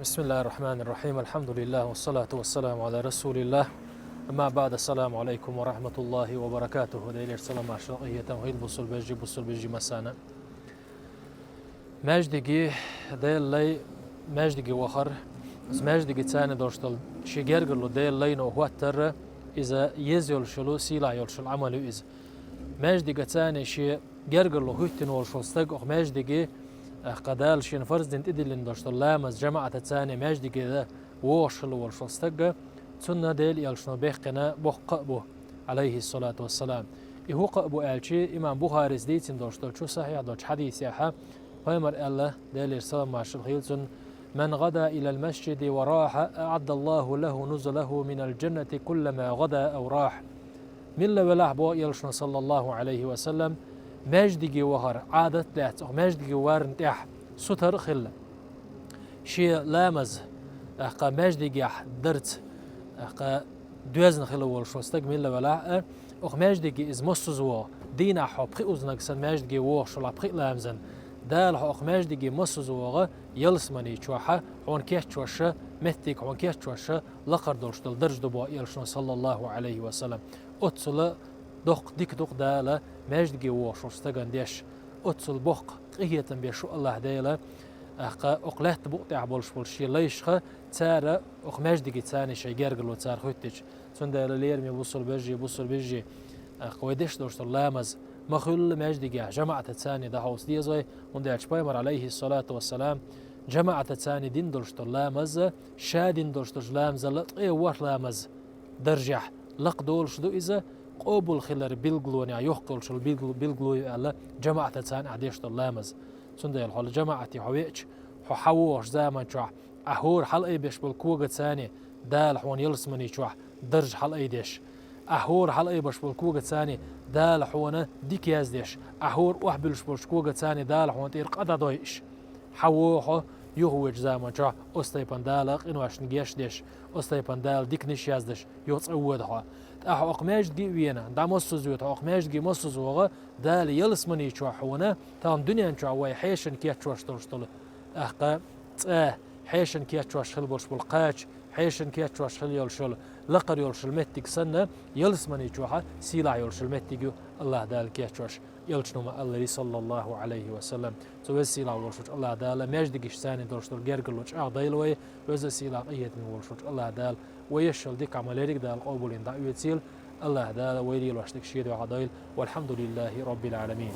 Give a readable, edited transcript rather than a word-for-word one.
بسم الله الرحمن الرحيم. الحمد لله والصلاة والسلام على رسول الله. أما بعد، السلام عليكم ورحمة الله وبركاته. ديلير سلام عشرقية تمهيد بصل بيجي مسانا ماجدقي ديل لي ماجدقي وخر ماجدقي تاني دوشتل شجرجلو ديل لي نو هو تر إذا يزيل شلو سيلا يلشل عملو إذا ماجدقي تاني شي جرجلو هيتن والشلستق أو ماجدقي قدال شين فرز دين إدلين دوشتل لامز جماعة تاني ماجدقي ذا ووشل والشلستق سنة ديل يلشنو بيخنا بوخ قأبو عليه الصلاة والسلام. إهو قأبو ألشي إمام بخاري ديتين دوشتل شو صحيح دوش حديث ياحا ويمر الله ديل السلام مع الشيخ من غدا إلى المسجد وراح أعد الله له نزله من الجنة كلما غدا أو راح. من لولاح بو يلشن صلى الله عليه وسلم ماجدقي وهر عادت لات أو ماجدقي وارن تح ستر خل شي لامز أحقا ماجدقي درت أحقا دوزن خلو والشوستق من لولاح أخ ماجدقي إز مصزوا دينا حو بخي أزنك سن ماجدقي ووش ولا بخي لامزن دال حق ماجدقي مصزوا يلسمني تشوحة عون كيش تشوشة متك عون كيش تشوشة لقر دولشتل درج دبوا يلشن صلى الله عليه وسلم أتصل دق ديك دق دالة ماجدقي ووش وستقن ديش أتصل بق قهية بيشو الله دالة أخا أقلات بقطع بولشي ليشخة تارة أخ ماجدقي تاني شي جرجلو تار خوتج سندال ليرمي بوصل بيجي أخ ويدش دولشتل لامز مخل ماجدقي جماعة تاني ده هوس ديزوي وندعش بايمر عليه الصلاة والسلام جماعة تاني دين دولشتل لامز شادين دولشتل لامز لطقي وش لامز درجح لق دولش دو إذا قبول خلر بيلغلوني يحقل شل بيلغلو على جماعة تاني عديشتل لامز سندال حول جماعة حويتش حووش زمان شح أهور حلقي بيش بالكوغة تاني دال حوان يلسمني شح درج حلقي ديش أهور حلقي بش بالكوغة تاني دال حوانا ديك يازديش أهور وحبلش بالكوغة تاني دال حوان تير قدا دويش حووحو يهوج زمان شح أستيبان دالق إنو عشان جيش ديش أستيبان دال ديك نش يازدش يوتصعودها أحو أقماش دي وينا دا مصوزيوت أقماش دي مصوزوغا دال يلسمني شو حوانا تام دنيا شو واي حيشن كيات شوش ترشتل أحقا حيشن كيات شوش خلبوش بالقاش حيشن كيات شوش خل يلشل لقر يلشل متك سنة يلسمني شوها سيلا يلشل متك الله دال كيات شوش يلشنو ما الله صلى الله عليه وسلم تو سيلا يلشل الله دال ماجدقش ثاني درشتل جرجلوش أعضيلوي وز سيلا قيت يلشل الله دال ويشل ديك عمليك دال قبول دا يتسيل الله دال ويلي لوشتك شيد وعضيل والحمد لله رب العالمين.